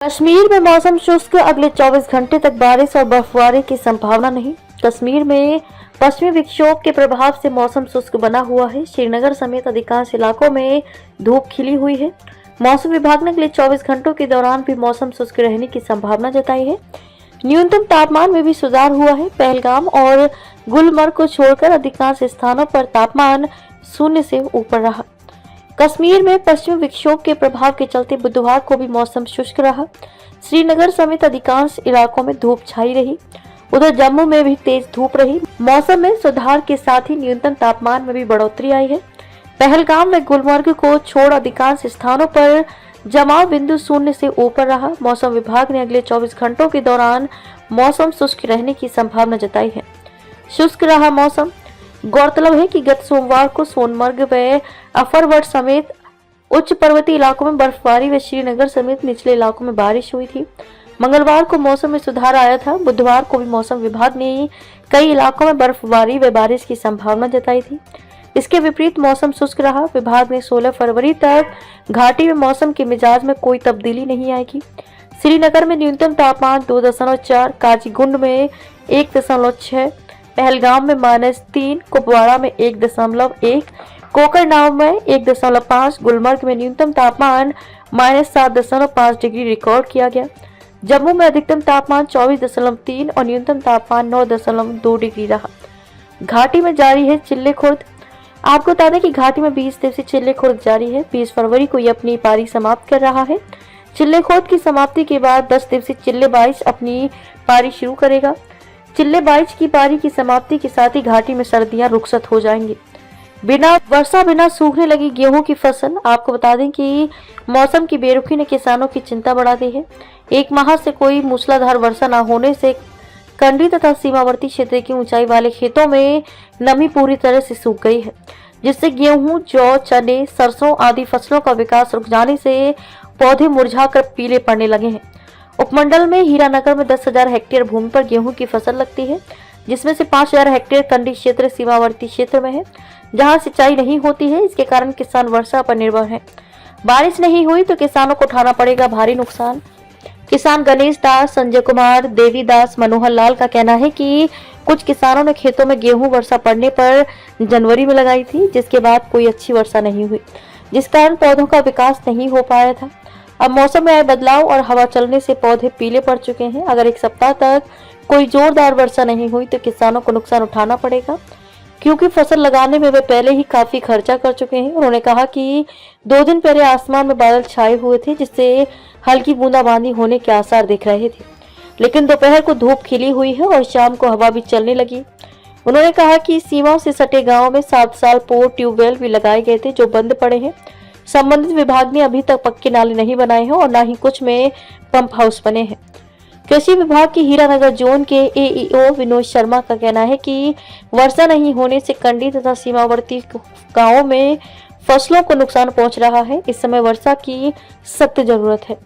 कश्मीर में मौसम शुष्क, अगले 24 घंटे तक बारिश और बर्फबारी की संभावना नहीं। कश्मीर में पश्चिमी विक्षोभ के प्रभाव से मौसम शुष्क बना हुआ है। श्रीनगर समेत अधिकांश इलाकों में धूप खिली हुई है। मौसम विभाग ने अगले 24 घंटों के दौरान भी मौसम शुष्क रहने की संभावना जताई है। न्यूनतम तापमान में भी सुधार हुआ है। पहलगाम और गुलमर्ग को छोड़कर अधिकांश स्थानों पर तापमान 0 से ऊपर रहा। कश्मीर में पश्चिमी विक्षोभ के प्रभाव के चलते बुधवार को भी मौसम शुष्क रहा। श्रीनगर समेत अधिकांश इलाकों में धूप छाई रही। उधर जम्मू में भी तेज धूप रही। मौसम में सुधार के साथ ही न्यूनतम तापमान में भी बढ़ोतरी आई है। पहलगाम व गुलमर्ग को छोड़ अधिकांश स्थानों पर जमाव बिंदु 0 से ऊपर रहा। मौसम विभाग ने अगले 24 घंटों के दौरान मौसम शुष्क रहने की संभावना जताई है। शुष्क रहा मौसम। गौरतलब है कि गत सोमवार को सोनमर्ग व अफरवट समेत उच्च पर्वतीय इलाकों में बर्फबारी व श्रीनगर समेत निचले इलाकों में बारिश हुई थी। मंगलवार को मौसम में सुधार आया था। बुधवार को भी मौसम विभाग ने कई इलाकों में बर्फबारी व बारिश की संभावना जताई थी। इसके विपरीत मौसम शुष्क रहा। विभाग ने 16 फरवरी तक घाटी में मौसम के मिजाज में कोई तब्दीली नहीं आएगी। श्रीनगर में न्यूनतम तापमान 2.4, काजीगुंड में 1.6, पहलगाम में -3, कुपवाड़ा में 1.1, कोकरनाम में 1.5, गुलमर्ग में न्यूनतम तापमान -7.5 डिग्री रिकॉर्ड किया गया। जम्मू में अधिकतम तापमान 24.3 और न्यूनतम तापमान 9.2 डिग्री रहा। घाटी में जारी है चिल्ले खुर्द। आपको बता दें कि घाटी में 20 दिवसीय चिल्ले खुर्द जारी है। 20 फरवरी को ये अपनी पारी समाप्त कर रहा है। चिल्ले खुर्द की समाप्ति के बाद 10 दिवसीय चिल्ले 22 अपनी पारी शुरू करेगा। चिल्ले 22 की पारी की समाप्ति के साथ ही घाटी में सर्दियां रुखसत हो जाएंगी। बिना वर्षा बिना सूखने लगी गेहूं की फसल। आपको बता दें कि मौसम की बेरुखी ने किसानों की चिंता बढ़ा दी है। एक माह से कोई मूसलाधार वर्षा न होने से कंडी तथा सीमावर्ती क्षेत्र की ऊंचाई वाले खेतों में नमी पूरी तरह से सूख गई है, जिससे गेहूं, जौ, चने, सरसों आदि फसलों का विकास रुक जाने से पौधे मुरझाकर पीले पड़ने लगे हैं। उपमंडल में हीरानगर में 10,000 हेक्टेयर भूमि पर गेहूं की फसल लगती है, जिसमें से 5,000 हेक्टेयर कंडी क्षेत्र सीमावर्ती क्षेत्र में है, जहां सिंचाई नहीं होती है। इसके कारण किसान वर्षा पर निर्भर हैं। बारिश नहीं हुई तो किसानों को उठाना पड़ेगा भारी नुकसान। किसान गणेश दास, संजय कुमार, देवीदास, मनोहर लाल का कहना है कि कुछ किसानों ने खेतों में गेहूं वर्षा पड़ने पर जनवरी में लगाई थी, जिसके बाद कोई अच्छी वर्षा नहीं हुई, जिस कारण पौधों का विकास नहीं हो पाया था। अब मौसम में आए बदलाव और हवा चलने से पौधे पीले पड़ चुके हैं। अगर एक सप्ताह तक कोई जोरदार वर्षा नहीं हुई तो किसानों को नुकसान उठाना पड़ेगा, क्योंकि फसल लगाने में वे पहले ही काफी खर्चा कर चुके हैं। उन्होंने कहा कि 2 दिन पहले आसमान में बादल छाए हुए थे, जिससे हल्की बूंदाबांदी होने के आसार दिख रहे थे, लेकिन दोपहर को धूप खिली हुई है और शाम को हवा भी चलने लगी। उन्होंने कहा कि सीमाओं से सटे गाँव में 7 साल पूर्व ट्यूबवेल भी लगाए गए थे, जो बंद पड़े हैं। संबंधित विभाग ने अभी तक पक्के नाले नहीं बनाए हैं और न ही कुछ में पंप हाउस बने हैं। कृषि विभाग की हीरानगर जोन के एईओ विनोद शर्मा का कहना है कि वर्षा नहीं होने से कंडी तथा सीमावर्ती गांवों में फसलों को नुकसान पहुंच रहा है। इस समय वर्षा की सख्त जरूरत है।